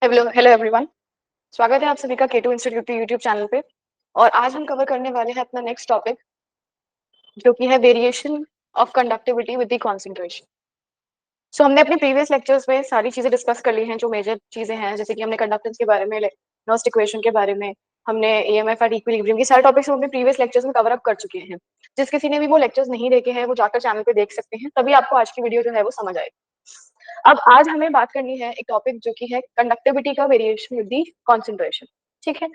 Hello hello everyone. स्वागत है आप सभी का K2 इंस्टीट्यूट के यूट्यूब चैनल पे। और आज हम कवर करने वाले हैं अपना नेक्स्ट टॉपिक, जो कि है variation of conductivity with the concentration. So हमने अपने प्रीवियस लेक्चर्स में सारी चीजें डिस्कस कर ली हैं, जो मेजर चीजें हैं, जैसे कि हमने कंडक्टेंस के बारे में, नॉस्ट इक्वेशन के बारे में, हमने EMF एट इक्विलिब्रियम, ये सारे टॉपिक्स हम अपने प्रीवियस लेक्चर्स में कवर अप कर चुके हैं। जिस किसी ने भी वो लेक्चर्स नहीं देखे हैं, वो जाकर चैनल पे देख सकते हैं, तभी आपको आज की वीडियो जो है वो समझ आएगी। अब आज हमें बात करनी है एक टॉपिक जो कि है कंडक्टिविटी का वेरिएशन विद द कॉन्सेंट्रेशन। ठीक है।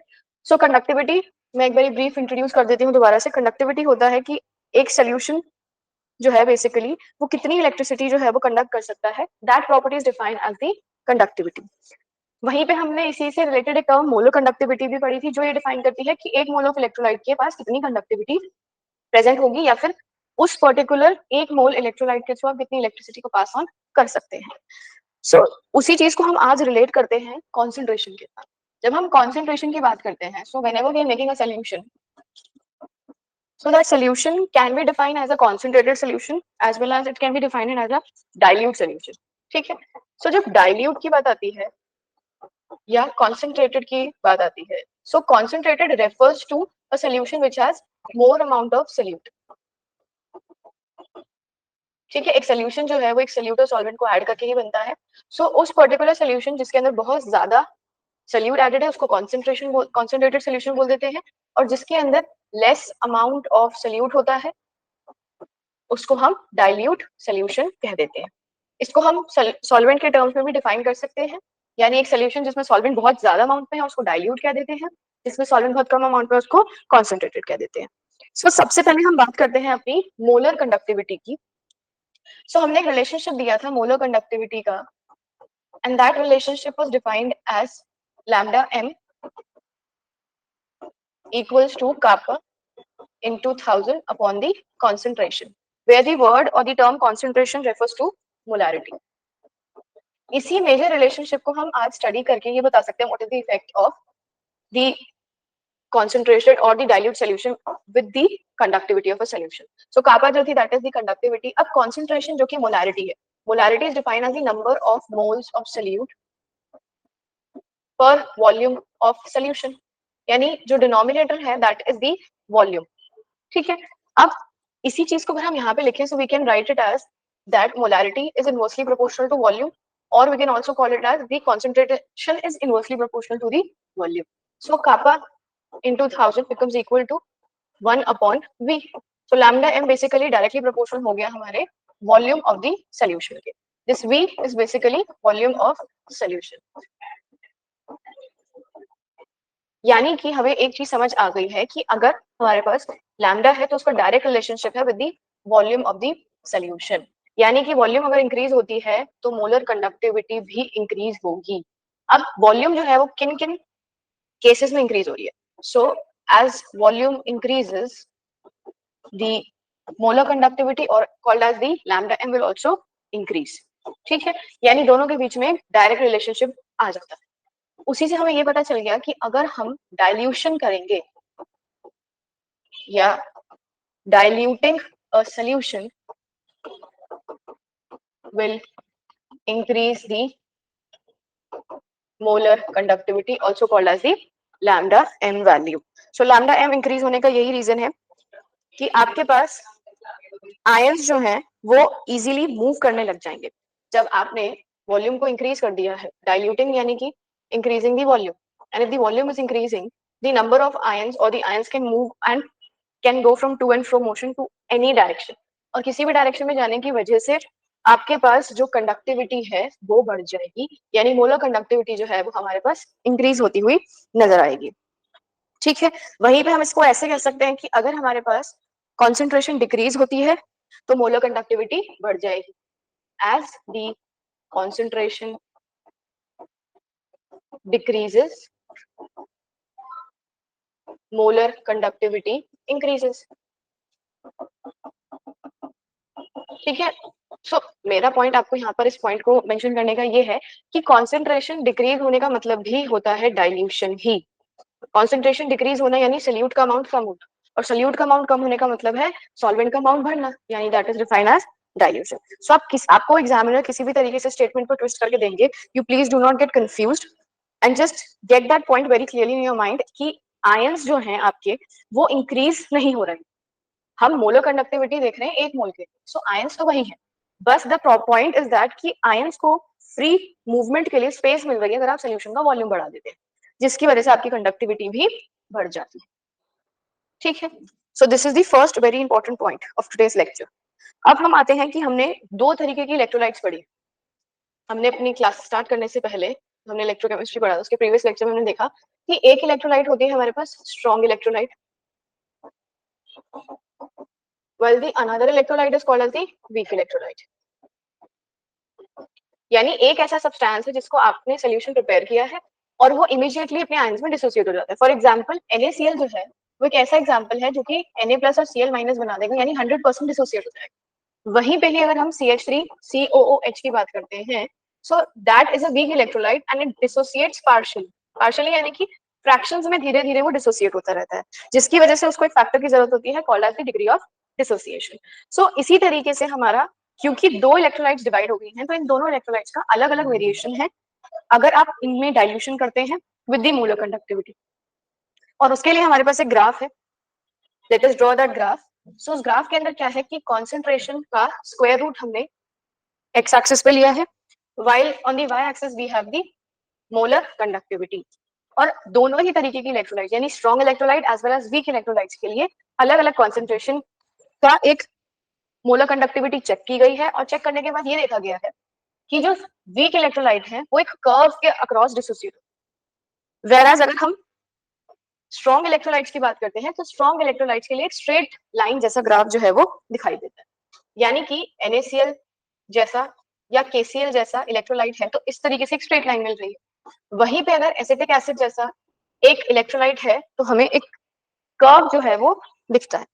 सो कंडक्टिविटी मैं एक बार ब्रीफ इंट्रोड्यूस कर देती हूँ दोबारा से। कंडक्टिविटी होता है कि एक सोल्यूशन जो है बेसिकली वो कितनी इलेक्ट्रिसिटी जो है वो कंडक्ट कर सकता है, that property is defined as the conductivity. वहीं पे हमने इसी से रिलेटेड एक टर्म मोलर कंडक्टिविटी भी पढ़ी थी, जो ये डिफाइन करती है कि एक मोल ऑफ इलेक्ट्रोलाइट के पास कितनी कंडक्टिविटी प्रेजेंट होगी, या फिर उस पर्टिकुलर एक मोल इलेक्ट्रोलाइट के थ्रू आप कितनी इलेक्ट्रिसिटी को पास ऑन कर सकते हैं। सो उसी चीज को हम आज रिलेट करते हैं कॉन्सेंट्रेशन के साथ। जब हम कॉन्सेंट्रेशन की बात करते हैं, so whenever we are making a solution, so that solution can be defined as a concentrated solution as well as it can be defined as a dilute solution. ठीक है। सो जब dilute की बात आती है या concentrated की बात आती है, so concentrated refers to a solution which has more amount of solute. ठीक है। एक सोल्यूशन जो है वो एक सोल्यूट और सॉल्वेंट को ऐड करके ही बनता है। सो उस पर्टिकुलर सोल्यूशन जिसके अंदर बहुत ज्यादा सोल्यूट एडेड है, उसको कॉन्सेंट्रेटेड सोल्यूशन बोल देते हैं, और जिसके अंदर लेस अमाउंट ऑफ सोल्यूट होता है उसको हम डाइल्यूट सोल्यूशन कह देते हैं। इसको हम सॉल्वेंट के टर्म्स में भी डिफाइन कर सकते हैं, यानी एक सोल्यूशन जिसमें सॉल्वेंट बहुत ज्यादा अमाउंट में है उसको डाइल्यूट कह देते हैं, जिसमें सॉल्वेंट बहुत कम अमाउंट में उसको कॉन्सेंट्रेटेड कह देते हैं। सो सबसे पहले हम बात करते हैं अपनी मोलर कंडक्टिविटी की। सो हमने एक रिलेशनशिप दिया था मोलर कंडक्टिविटी का, and that relationship was defined as lambda m equals to kappa into 1000 upon the concentration, where the word or the term concentration refers to molarity. इसी मेजर रिलेशनशिप को हम आज स्टडी करके ये बता सकते हैं what is the effect of the concentrated or the dilute solution with the conductivity of a solution. So kappa जो थी that is the conductivity. अब concentration जो कि molarity है, molarity is defined as the number of moles of solute per volume of solution, यानी जो denominator है that is the volume. ठीक है। अब इसी चीज को अगर हम यहाँ पे लिखें, so we can write it as that molarity is inversely proportional to volume, or we can also call it as the concentration is inversely proportional to the volume. So kappa into 1000 becomes equal to 1 upon V. So lambda m basically directly proportional हो गया हमारे volume of the solution के. This V is basically volume of solution. यानी कि हमें एक चीज समझ आ गई है कि अगर हमारे पास लैम्डा है तो उसका डायरेक्ट रिलेशनशिप है with the volume of the solution, यानी कि वॉल्यूम अगर इंक्रीज होती है तो मोलर कंडक्टिविटी भी इंक्रीज होगी। अब वॉल्यूम जो है वो किन किन केसेस में इंक्रीज हो रही है? So as volume increases the molar conductivity और called as the lambda M will also increase. ठीक है। यानी दोनों के बीच में डायरेक्ट रिलेशनशिप आ जाता है। उसी से हमें ये पता चल गया कि अगर हम डाइल्यूशन करेंगे या diluting a solution will increase the molar conductivity also called as the lambda M value. So lambda M increase होने का यही रीजन है कि आपके पास आयंस जो हैं वो इजीली मूव करने लग जाएंगे जब आपने वॉल्यूम को इंक्रीज कर दिया है। डाइल्यूटिंग यानी कि increasing the volume, and if the volume is increasing, the number of ions or the ions can move and can go from to and fro motion to any direction, और किसी भी direction में जाने की वजह से आपके पास जो कंडक्टिविटी है वो बढ़ जाएगी, यानी मोलर कंडक्टिविटी जो है वो हमारे पास इंक्रीज होती हुई नजर आएगी। ठीक है। वहीं पे हम इसको ऐसे कह सकते हैं कि अगर हमारे पास कॉन्सेंट्रेशन डिक्रीज होती है तो मोलर कंडक्टिविटी बढ़ जाएगी। As the concentration decreases, molar conductivity increases. ठीक है। सो मेरा पॉइंट आपको यहाँ पर इस पॉइंट को मेंशन करने का ये है कि कंसंट्रेशन डिक्रीज होने का मतलब भी होता है डाइल्यूशन ही। कंसंट्रेशन डिक्रीज होना यानी सोल्यूट का अमाउंट कम होना, और सोल्यूट का अमाउंट कम होने का मतलब है सॉल्वेंट का अमाउंट बढ़ना, यानी that is defined as dilution. So आपको एग्जामिनर किसी भी तरीके से स्टेटमेंट को ट्विस्ट करके देंगे, you please do not gate confused. And just get that point very clearly in your mind कि आयंस जो हैं आपके वो इंक्रीज नहीं हो रहे हैं। हम मोलर कंडक्टिविटी देख रहे हैं एक मोल के, सो आयंस तो वही है, बस द पॉइंट इज दैट कि आयंस को फ्री मूवमेंट के लिए स्पेस मिल रही है अगर आप सोल्यूशन का वॉल्यूम बढ़ा देते हैं, जिसकी वजह से आपकी कंडक्टिविटी भी बढ़ जाती है। ठीक है, so this is the first very important point of today's lecture. अब हम आते हैं कि हमने दो तरीके की इलेक्ट्रोलाइट्स पढ़ी। हमने अपनी क्लास स्टार्ट करने से पहले हमने इलेक्ट्रोकेमिस्ट्री पढ़ा, उसके प्रीवियस लेक्चर में हमने देखा कि एक इलेक्ट्रोलाइट होती है हमारे पास strong electrolyte, while the another electrolyte is called as the weak electrolyte। यानी एक ऐसा सब्सटेंस है जिसको आपने सोल्यूशन प्रिपेयर किया है और वो इमीडिएटली अपने आयंस में डिसोसिएट हो जाता है। फॉर एग्जांपल NaCl जो है वो एक ऐसा एग्जांपल है जो कि Na+ और Cl- बना देगा, यानी 100% डिसोसिएट हो जाएगा। वहीं पे ही अगर हम CH3COOH की बात करते हैं, सो that is a weak electrolyte and it dissociates partially यानी कि फ्रैक्शंस में धीरे धीरे वो डिसोसिएट होता रहता है, जिसकी वजह से उसको एक फैक्टर की जरूरत होती है called as the degree of dissociation. So इसी तरीके से हमारा, क्योंकि दो इलेक्ट्रोलाइट्स डिवाइड हो गई हैं, तो इन दोनों इलेक्ट्रोलाइट्स का अलग अलग वेरिएशन है अगर आप इनमें डाइल्यूशन करते हैं विद द मोलर कंडक्टिविटी। और उसके लिए हमारे पास एक ग्राफ है, let us draw that graph. So उस ग्राफ के अंदर क्या है कि कॉन्सेंट्रेशन का स्क्वायर रूट हमने एक्स एक्सिस पे लिया है, while on the y axis we have the molar conductivity। और दोनों ही तरीके की इलेक्ट्रोलाइट यानी strong electrolyte as well as weak electrolytes के लिए अलग अलग कॉन्सेंट्रेशन का एक मोलर कंडक्टिविटी चेक की गई है, और चेक करने के बाद ये देखा गया है कि जो वीक इलेक्ट्रोलाइट है वो एक कर्व के अक्रॉस डिसोसिएट, वेयरएज अगर हम स्ट्रॉन्ग इलेक्ट्रोलाइट्स की बात करते हैं तो स्ट्रॉन्ग इलेक्ट्रोलाइट्स के लिए एक स्ट्रेट लाइन जैसा ग्राफ जो है वो दिखाई देता है, यानी कि NaCl जैसा या KCl जैसा इलेक्ट्रोलाइट है तो इस तरीके से एक स्ट्रेट लाइन मिल रही है। वहीं पे अगर एसिटिक एसिड जैसा एक इलेक्ट्रोलाइट है तो हमें एक कर्व जो है वो दिखता है।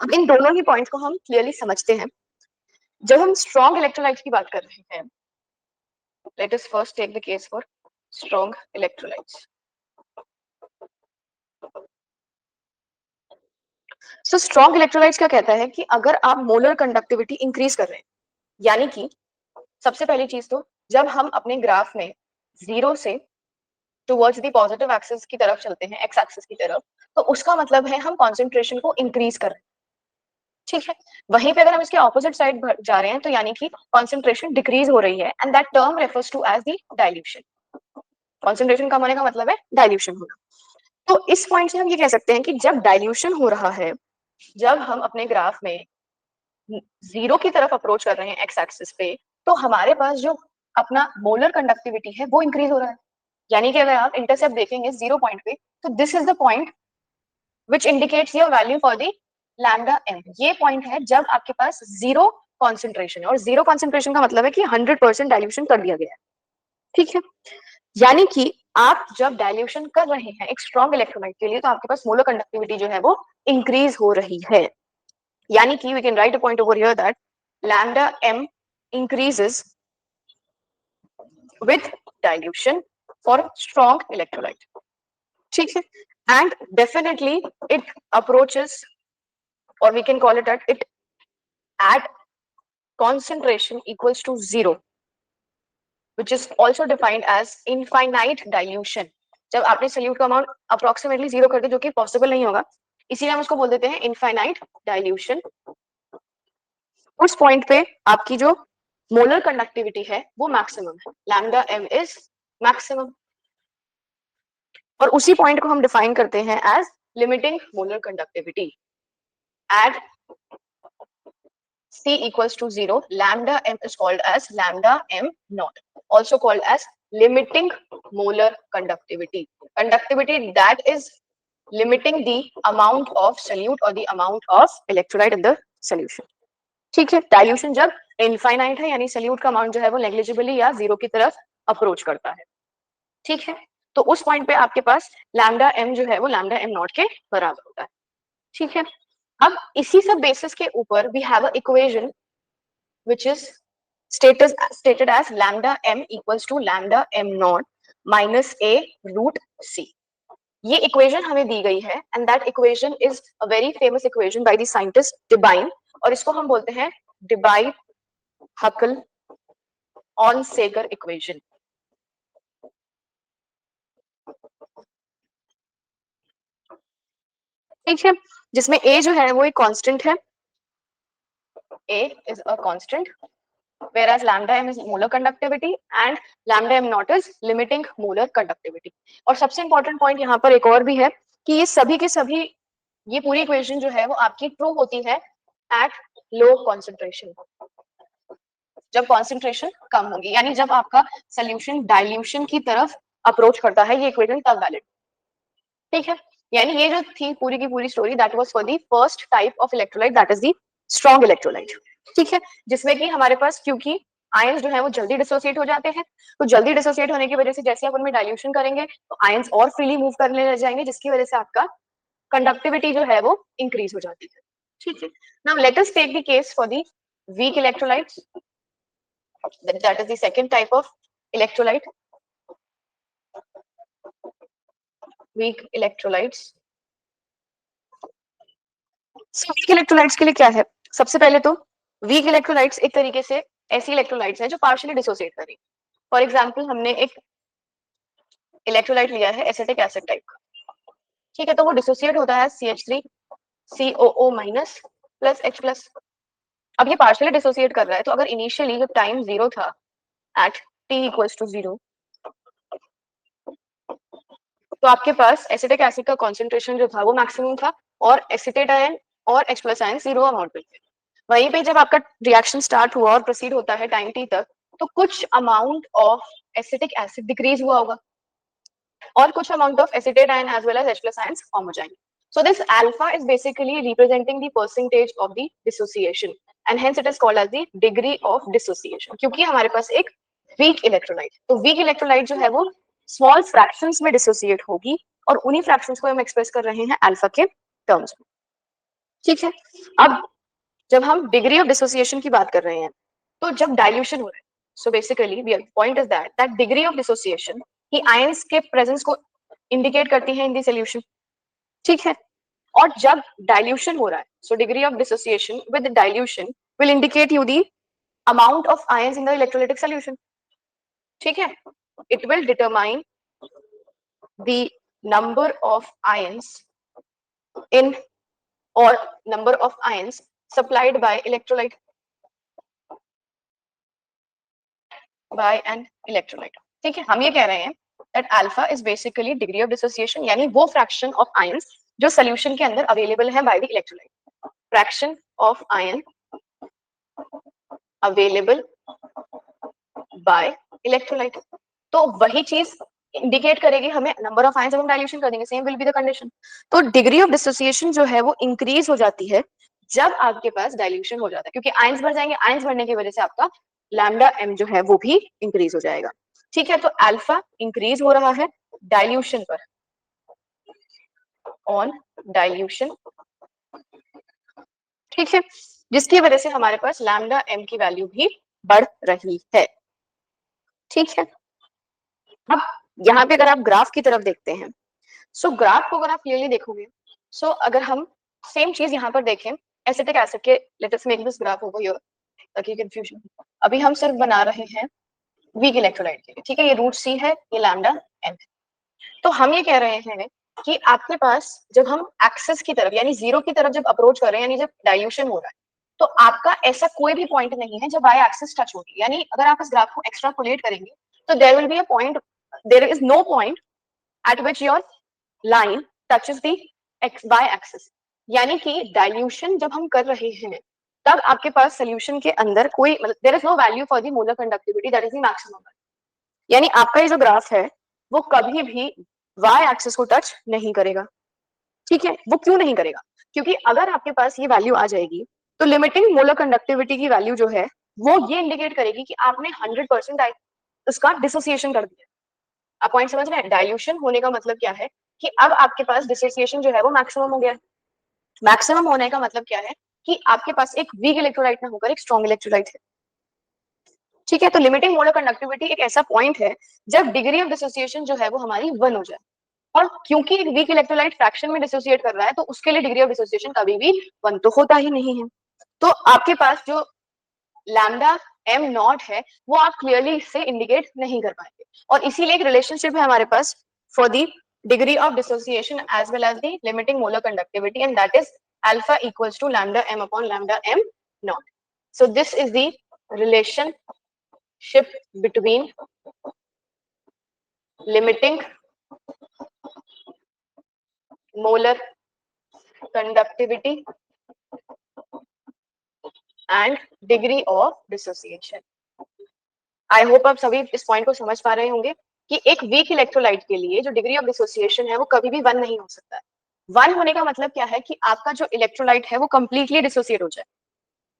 अब इन दोनों ही पॉइंट्स को हम क्लियरली समझते हैं। जब हम स्ट्रॉन्ग इलेक्ट्रोलाइट्स की बात कर रहे हैं, let us first take the case for strong electrolytes. So strong electrolytes क्या कहता है कि अगर आप मोलर कंडक्टिविटी इंक्रीज कर रहे हैं, यानी कि सबसे पहली चीज तो जब हम अपने ग्राफ में 0 से टुवर्ड्स दी पॉजिटिव एक्सिस की तरफ चलते हैं, एक्स एक्सिस की तरफ, तो उसका मतलब है हम कॉन्सेंट्रेशन को इंक्रीज कर रहे हैं। ठीक है, वहीं पे अगर हम इसके ऑपोजिट साइड जा रहे हैं तो यानी कि कॉन्सेंट्रेशन डिक्रीज हो रही है, and that term refers to as the dilution. Concentration कम होने का मतलब है डाइल्यूशन होना। तो इस पॉइंट से हम ये कह सकते हैं कि जब डाइल्यूशन हो रहा है, जब हम अपने ग्राफ में 0 की तरफ अप्रोच कर रहे हैं एक्स एक्सिस पे, तो हमारे पास जो अपना मोलर कंडक्टिविटी है वो इंक्रीज हो रहा है। यानी कि अगर आप इंटरसेप्ट देखेंगे 0 पॉइंट पे, तो this is the point which indicates your value for the lambda M. ये पॉइंट है जब आपके पास 0 कॉन्सेंट्रेशन है, और 0 कॉन्सेंट्रेशन का मतलब है कि 100% डाइल्यूशन कर दिया गया है। ठीक है, यानी कि आप जब डाइल्यूशन कर रहे हैं एक स्ट्रॉन्ग इलेक्ट्रोलाइट के लिए तो आपके पास मोलर कंडक्टिविटी जो है वो इंक्रीज हो रही है। यानी कि we can write a point over here that lambda M increases with dilution for strong electrolyte। ठीक है, and definitely it approaches, or we can call it at concentration equals to 0, which is also defined as infinite dilution। जब आपने solute का amount approximately 0 कर दिया, जो कि possible नहीं होगा, इसीलिए हम उसको बोल देते हैं इनफाइनाइट डाइल्यूशन। उस पॉइंट पे आपकी जो मोलर कंडक्टिविटी है वो मैक्सिमम है, लैम्डा एम इज मैक्सिमम, और उसी पॉइंट को हम डिफाइन करते हैं as limiting molar conductivity. At C equals to 0, lambda m is called as lambda m naught, also called as limiting molar conductivity, conductivity that is limiting the amount of solute or the amount of electrolyte in the solution। ठीक है, dilution जब infinite है यानी solute का amount जो है वो negligibly या 0 की तरफ अप्रोच करता है। ठीक है, तो उस पॉइंट पे आपके पास लैम्डा एम जो है वो लैम्डा एम नॉट के बराबर होता है। ठीक है, अब इसी सब बेसिस के ऊपर we have a equation which is stated as lambda m equals to lambda m naught minus a root c। ये इक्वेशन हमें दी गई है, and that equation is a very famous equation by the scientist Debye, और इसको हम बोलते हैं Debye Hückel Onsager equation. ठीक है, जिसमें ए जो है वो एक कांस्टेंट है, A is a constant, whereas lambda m is molar conductivity and lambda m naught is limiting molar conductivity। और सबसे इंपॉर्टेंट पॉइंट यहाँ पर एक और भी है कि ये सभी के सभी, ये पूरी इक्वेशन जो है वो आपकी ट्रू होती है एट लो कॉन्सेंट्रेशन, जब कॉन्सेंट्रेशन कम होगी, यानी जब आपका सोल्यूशन डाइल्यूशन की तरफ अप्रोच करता है, ये इक्वेशन तब वैलिड। ठीक है, यानी ये जो थी पूरी की पूरी story, that was for the first type of electrolyte, that is the strong electrolyte. ठीक है, जिसमें कि हमारे पास क्योंकि आयंस जो है वो जल्दी डिसोसिएट हो जाते हैं, तो जल्दी डिसोसिएट होने की वजह से जैसे आप उनमें डाइल्यूशन करेंगे तो आयंस और फ्रीली मूव करने लग जाएंगे, जिसकी वजह से आपका कंडक्टिविटी जो है वो इंक्रीज हो जाती है। ठीक है, now let us take the case for the weak electrolytes, that is the second type of electrolyte, weak electrolytes. Weak electrolytes के लिए क्या है, सबसे पहले तो वीक इलेक्ट्रोलाइट्स एक तरीके से ऐसी इलेक्ट्रोलाइट्स हैं जो पार्शियली डिसोसिएट करें। फॉर एग्जांपल हमने एक इलेक्ट्रोलाइट लिया है एसिटिक एसिड टाइप का, ठीक है, तो वो डिसोसिएट होता है CH3 COO minus plus H plus. अब ये पार्शियली डिसोसिएट कर रहा है, तो अगर इनिशियली जब टाइम 0 था एट t इक्वल्स टू 0, तो आपके पास एसिटिक एसिड का कॉन्सेंट्रेशन जो था वो मैक्सिमम था और एसिटेट आयन और H प्लस आयन 0 अमाउंट पे थे। वहीं पे जब आपका रिएक्शन स्टार्ट हुआ और प्रोसीड होता है टाइम t तक, तो कुछ amount of acetic acid decrease हुआ होगा और कुछ amount of acetate ion as well as H plus ions form हो जाएंगे। So this alpha is basically representing the percentage of the dissociation and hence it is called as the degree of dissociation। क्योंकि हमारे पास एक weak electrolyte, तो weak electrolyte जो है वो small fractions में dissociate होगी और उन्हीं fractions को हम express कर रहे हैं alpha के terms में। ठीक है, अब जब हम degree of dissociation की बात कर रहे हैं, तो जब dilution हो रहा है, so basically the point is that degree of dissociation he ions के presence को indicate करती है in the solution। ठीक है, और जब डाइल्यूशन हो रहा है, so degree of dissociation with dilution will indicate you the amount of ions in the electrolytic solution. ठीक है, it will determine the number of ions in और number of ions supplied by electrolyte, by an electrolyte. ठीक है, हम ये कह रहे हैं that alpha is basically degree of dissociation, यानी वो फ्रैक्शन ऑफ आयंस जो सोल्यूशन के अंदर अवेलेबल है by the electrolyte, fraction of ion available by electrolyte. तो वही चीज इंडिकेट करेगी हमें नंबर ऑफ आयंस, जब हम डाइल्यूशन कर देंगे same will be the condition. तो डिग्री ऑफ डिसोसिएशन जो है वो इंक्रीज हो जाती है जब आपके पास डाइल्यूशन हो जाता है, क्योंकि आयंस बढ़ जाएंगे, आयंस बढ़ने की वजह से आपका लैम्डा एम जो है वो भी इंक्रीज हो जाएगा। ठीक है, तो अल्फा इंक्रीज हो रहा है डाइल्यूशन पर, ऑन डाइल्यूशन। ठीक है, जिसकी वजह से हमारे पास लैम्डा एम की वैल्यू भी बढ़ रही है। ठीक है, अब यहाँ पे अगर आप ग्राफ की तरफ देखते हैं, सो ग्राफ को अगर आप क्लियरली देखोगे, सो अगर हम सेम चीज यहाँ पर देखें एसिटिक एसिड के, let us make this graph over here ताकि कंफ्यूजन, अभी हम सिर्फ बना रहे हैं वीक इलेक्ट्रोलाइट के लिए। ठीक है, ये रूट सी है, ये लैम्डा एम है। तो हम ये कह रहे हैं कि आपके पास जब हम एक्सेस की तरफ यानी 0 की तरफ जब अप्रोच कर रहे हैं, यानी जब डाइल्यूशन हो रहा है, तो आपका ऐसा कोई भी पॉइंट नहीं है जब बाय एक्सेस टच होगी। यानी अगर आप इस ग्राफ को एक्सट्रापोलेट करेंगे तो there will be a point, there is no point at which your line touches the Y axis. यानी कि डाइल्यूशन जब हम कर रहे हैं तब आपके पास सोल्यूशन के अंदर कोई मतलब there is no value for the molar conductivity, that is the maximum. यानी आपका ये जो ग्राफ है वो कभी भी वाई एक्सिस को टच नहीं करेगा। ठीक है, वो क्यों नहीं करेगा, क्योंकि अगर आपके पास ये वैल्यू आ जाएगी तो लिमिटिंग मोलर कंडक्टिविटी की वैल्यू जो है वो ये इंडिकेट करेगी कि आपने 100% उसका डिसोसिएशन कर दिया। आप पॉइंट समझ रहे हैं, डाइल्यूशन होने का मतलब क्या है कि अब आपके पास डिसोसिएशन जो है वो मैक्सिमम हो गया है। मैक्सिमम होने का मतलब क्या है कि आपके पास एक वीक इलेक्ट्रोलाइट ना होकर एक स्ट्रॉन्ग इलेक्ट्रोलाइट है। ठीक है, तो लिमिटिंग मोलर कंडक्टिविटी एक ऐसा पॉइंट है जब डिग्री ऑफ डिसोसिएशन जो है वो हमारी 1 हो जाए, और क्योंकि एक वीक इलेक्ट्रोलाइट फ्रैक्शन में डिसोसिएट कर रहा है तो उसके लिए डिग्री ऑफ डिसोसिएशन कभी भी 1 तो होता ही नहीं है। तो आपके पास जो लैम्डा एम नॉट है वो आप क्लियरली इससे इंडिकेट नहीं कर पाएंगे, और इसीलिए एक रिलेशनशिप है हमारे पास for the degree of dissociation as well as the limiting molar conductivity, and that is alpha equals to lambda m upon lambda m naught. So this is the relationship between limiting molar conductivity and degree of dissociation. I hope आप सभी इस point को समझ पा रहे होंगे कि एक वीक इलेक्ट्रोलाइट के लिए जो डिग्री ऑफ डिसोसिएशन है वो कभी भी 1 नहीं हो सकता है। 1 होने का मतलब क्या है कि आपका जो इलेक्ट्रोलाइट है वो कंप्लीटली डिसोसिएट हो जाए,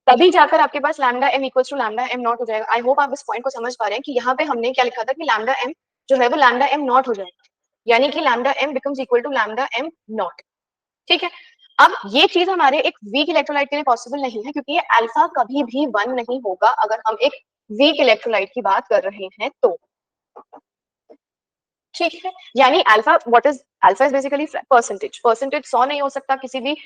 तभी जाकर आपके पास lambda M equals to lambda M not हो जाएगा। आई होप आप इस पॉइंट को समझ पा रहे हैं कि यहाँ पे हमने क्या लिखा था कि लैम्डा एम जो है वो लैम्डा एम नॉट हो जाएगा, यानी कि lambda M becomes equal to lambda M not. ठीक है, अब ये चीज हमारे एक वीक इलेक्ट्रोलाइट के लिए पॉसिबल नहीं है, क्योंकि ये अल्फा कभी भी 1 नहीं होगा अगर हम एक वीक इलेक्ट्रोलाइट की बात कर रहे हैं तो। ठीक है, यानी alpha what is alpha is basically percentage 100 नहीं हो सकता किसी भी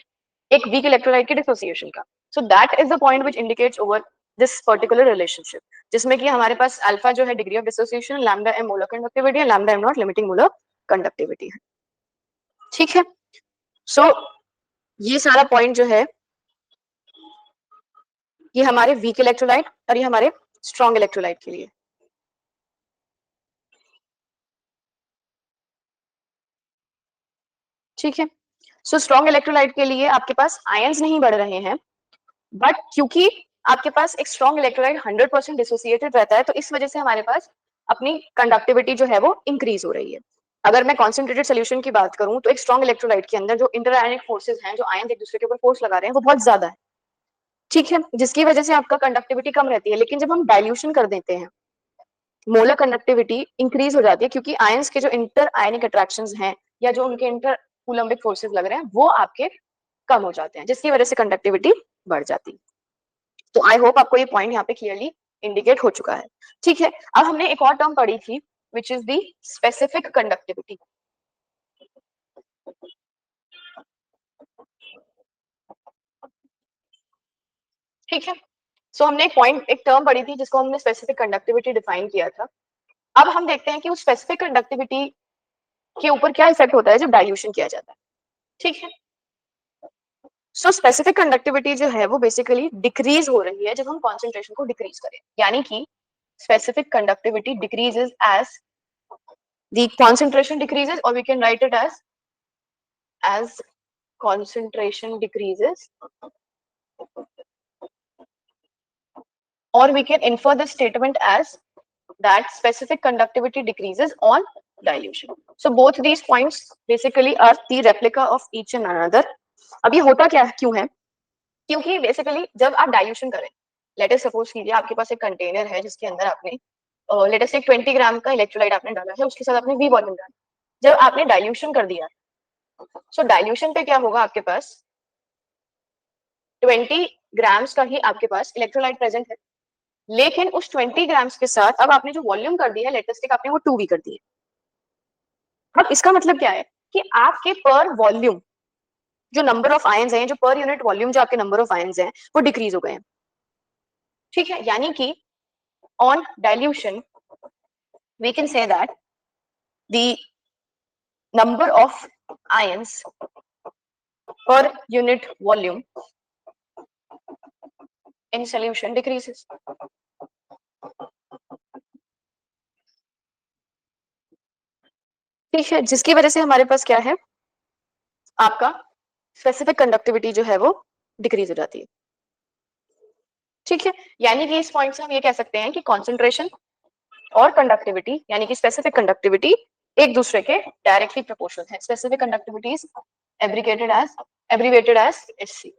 एक वीक इलेक्ट्रोलाइट के डिसोसिएशन का। So that is the point which indicates over this particular relationship, जिसमें कि हमारे पास अल्फा जो है degree of dissociation, lambda M molar conductivity है, lambda M not limiting molar conductivity है। ठीक है, सो ये सारा पॉइंट जो है ये हमारे वीक इलेक्ट्रोलाइट और ये हमारे स्ट्रॉन्ग इलेक्ट्रोलाइट के लिए। ठीक है, सो स्ट्रॉन्ग इलेक्ट्रोलाइट के लिए आपके पास आयंस नहीं बढ़ रहे हैं, बट क्योंकि आपके पास एक स्ट्रॉन्ग इलेक्ट्रोलाइट 100% डिसोसिएटेड रहता है, तो इस वजह से हमारे पास अपनी कंडक्टिविटी जो है वो इंक्रीज हो रही है। अगर मैं कॉन्सेंट्रेटेड सोल्यूशन की बात करूं तो एक स्ट्रॉन्ग इलेक्ट्रोलाइट के अंदर जो इंटर आयनिक फोर्सेज हैं, जो आयन एक दूसरे के ऊपर फोर्स लगा रहे हैं, वो बहुत ज्यादा है। ठीक है, जिसकी वजह से आपका कंडक्टिविटी कम रहती है। लेकिन जब हम डाइल्यूशन कर देते हैं, मोलर कंडक्टिविटी इंक्रीज हो जाती है, क्योंकि आयंस के जो इंटर आयनिक अट्रैक्शंस हैं या जो उनके इंटर कूलम्बिक फोर्सेस लग रहे हैं वो आपके कम हो जाते हैं, जिसकी वजह से कंडक्टिविटी बढ़ जाती है। तो आई होप आपको ये पॉइंट यहाँ पे क्लियरली इंडिकेट हो चुका है। ठीक है, अब हमने एक और टर्म पढ़ी थी which is the specific conductivity. ठीक है, सो हमने एक टर्म पढ़ी थी जिसको हमने स्पेसिफिक कंडक्टिविटी डिफाइन किया था। अब हम देखते हैं कि उस स्पेसिफिक कंडक्टिविटी के ऊपर क्या इफेक्ट होता है जब डाइल्यूशन किया जाता है। ठीक है, सो स्पेसिफिक कंडक्टिविटी जो है वो बेसिकली डिक्रीज हो रही है जब हम कॉन्सेंट्रेशन को डिक्रीज करें, यानी कि specific conductivity decreases as the concentration decreases, और we can write it as concentration decreases, or we can infer the statement as that specific conductivity decreases on dilution. So both these points basically are the replica of each and another. अब ये होता क्या क्यों है, क्योंकि basically जब आप dilution करें, लेट अस सपोज कीजिए आपके पास एक कंटेनर है जिसके अंदर आपने लेट अस से 20 ग्राम का इलेक्ट्रोलाइट आपने डाला है, उसके साथ आपने वी वॉल्यूम डाला। जब आपने डाइल्यूशन कर दिया, सो डाइल्यूशन पे क्या होगा, आपके पास 20 ग्राम्स का ही आपके पास इलेक्ट्रोलाइट प्रेजेंट है, लेकिन उस 20 ग्राम्स के साथ अब आपने जो वॉल्यूम कर दिया है लेटेस्टिक आपने वो 2v कर दी है। अब इसका मतलब क्या है कि आपके पर वॉल्यूम जो नंबर ऑफ आयंस हैं, जो पर यूनिट वॉल्यूम जो आपके नंबर ऑफ आयंस हैं वो डिक्रीज हो गए हैं। ठीक है, यानी कि on dilution we can say that the number of ions per unit volume in solution decreases. ठीक है, जिसकी वजह से हमारे पास क्या है, आपका स्पेसिफिक कंडक्टिविटी जो है वो डिक्रीज हो जाती है। ठीक है, यानी कि इस पॉइंट से हम ये कह सकते हैं कि कॉन्सेंट्रेशन और कंडक्टिविटी यानी कि स्पेसिफिक कंडक्टिविटी एक दूसरे के डायरेक्टली प्रोपोर्शनल है। Specific conductivity is abbreviated as SC.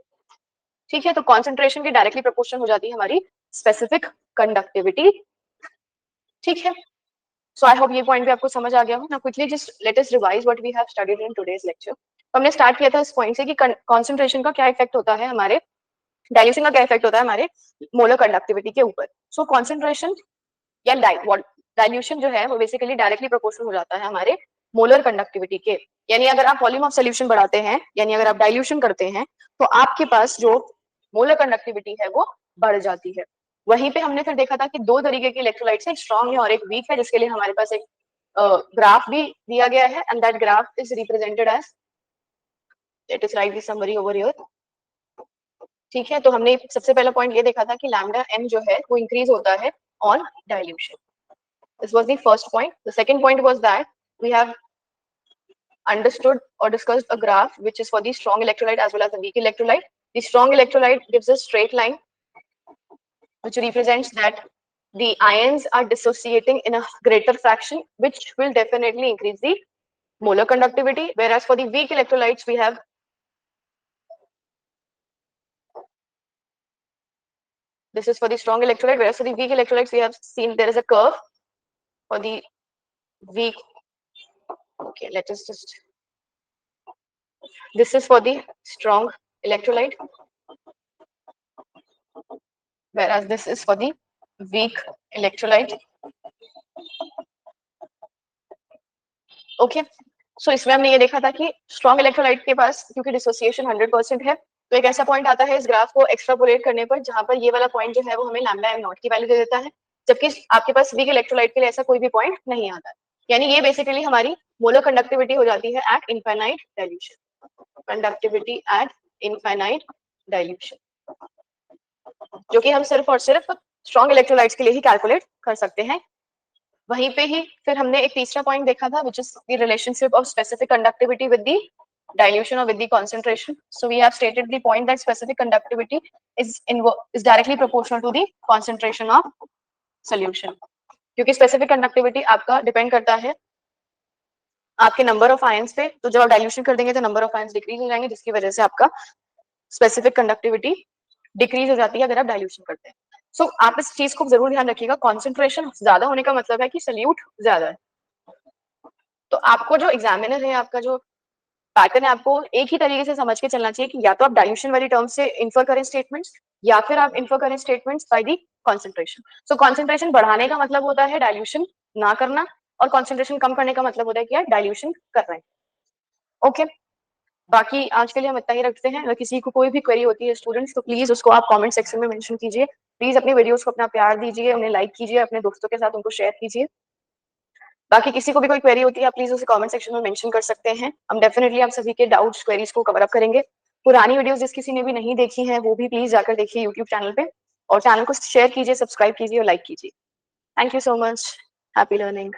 ठीक है, तो कॉन्सेंट्रेशन के डायरेक्टली प्रोपोर्शनल हो जाती है हमारी स्पेसिफिक कंडक्टिविटी। ठीक है, सो आई होप ये पॉइंट भी आपको समझ आ गया हो। Now quickly just let us revise what we have studied in today's lecture. हमने स्टार्ट किया था इस पॉइंट से कि कॉन्सेंट्रेशन का क्या इफेक्ट होता है, हमारे डाइल्यूशन का क्या इफेक्ट होता है हमारे मोलर कंडक्टिविटी के ऊपर। सो कॉन्सेंट्रेशन या डाइल्यूशन जो है वो बेसिकली डायरेक्टली प्रोपोर्शनल हो जाता है हमारे मोलर कंडक्टिविटी के। यानी अगर आप वॉल्यूम ऑफ सोल्यूशन बढ़ाते हैं, यानी अगर आप डाइल्यूशन करते हैं, तो आपके पास जो मोलर कंडक्टिविटी है वो बढ़ जाती है। वहीं पे हमने फिर देखा था कि दो तरीके के इलेक्ट्रोलाइट्स हैं, एक स्ट्रॉन्ग है और एक वीक है, जिसके लिए हमारे पास एक ग्राफ भी दिया गया है and that graph is represented as, let us write the summary over here. ठीक है, तो हमने सबसे पहला पॉइंट ये देखा था कि लैम्डा m जो है वो इंक्रीज होता है on dilution. This was the first point. The second point was that we have understood or discussed a graph which is for the strong electrolyte as well as the weak electrolyte. The strong electrolyte gives a straight line which represents that the ions are dissociating in a greater fraction, which will definitely increase the molar conductivity. Whereas for the weak electrolytes, we have this is for the strong electrolyte, whereas for the weak electrolytes, we have seen there is a curve for the weak. Okay, let us just. This is for the strong electrolyte, whereas this is for the weak electrolyte. Okay, so इसमें हमने ये देखा था कि strong electrolyte के पास क्योंकि dissociation 100% है, तो एक ऐसा पॉइंट आता है इस ग्राफ को एक्सट्रापोलेट करने पर जहां पर ये वाला पॉइंट जो है वो हमें लैम्डा एम नॉट की वैल्यू दे देता है, जबकि आपके पास वीक इलेक्ट्रोलाइट के लिए ऐसा कोई भी पॉइंट नहीं आता है. यानी ये बेसिकली हमारी मोलर कंडक्टिविटी हो जाती है eight infinite dilution. Conductivity eight infinite dilution, जो कि हम सिर्फ और सिर्फ स्ट्रॉन्ग इलेक्ट्रोलाइट्स के लिए ही कैलकुलेट कर सकते हैं. वहीं पे ही फिर हमने एक तीसरा पॉइंट देखा था which is the relationship of specific conductivity with the dilution or with the concentration. So we have stated the point that specific conductivity is directly proportional to the concentration of solution. क्योंकि specific conductivity आपका depend करता है आपके number of ions पे, तो जब आप dilution कर देंगे तो नंबर ऑफ आयंस डिक्रीज हो जाएंगे, जिसकी वजह से आपका स्पेसिफिक कंडक्टिविटी डिक्रीज हो जाती है अगर आप डाइल्यूशन करते हैं. सो आप इस चीज को जरूर ध्यान रखिएगा, कॉन्सेंट्रेशन ज्यादा होने का मतलब है कि सल्यूट ज्यादा है. तो आपको जो एग्जामिनर है, आपका जो पैटर्न है, आपको एक ही तरीके से समझ के चलना चाहिए कि या तो आप डाइल्यूशन वाली टर्म से इन्फर करें स्टेटमेंट्स, या फिर आप इन्फर करें statements by the concentration. So concentration बढ़ाने का मतलब होता है डाइल्यूशन ना करना, और कॉन्सेंट्रेशन कम करने का मतलब होता है कि आप डाइल्यूशन कर रहे हैं. ओके, बाकी आज के लिए हम इतना ही रखते हैं. अगर किसी को कोई भी क्वेरी होती है स्टूडेंट्स, तो प्लीज उसको आप कमेंट सेक्शन में मेंशन कीजिए. प्लीज अपनी वीडियोस को अपना प्यार दीजिए, उन्हें लाइक कीजिए, अपने दोस्तों के साथ उनको शेयर कीजिए. बाकी किसी को भी कोई क्वेरी होती है आप प्लीज उसे कमेंट सेक्शन में मेंशन कर सकते हैं. हम डेफिनेटली आप सभी के डाउट्स क्वेरीज को कवर अप करेंगे. पुरानी वीडियोस जिस किसी ने भी नहीं देखी है वो भी प्लीज जाकर देखिए यूट्यूब चैनल पे, और चैनल को शेयर कीजिए, सब्सक्राइब कीजिए और लाइक कीजिए. Thank you so much. Happy learning.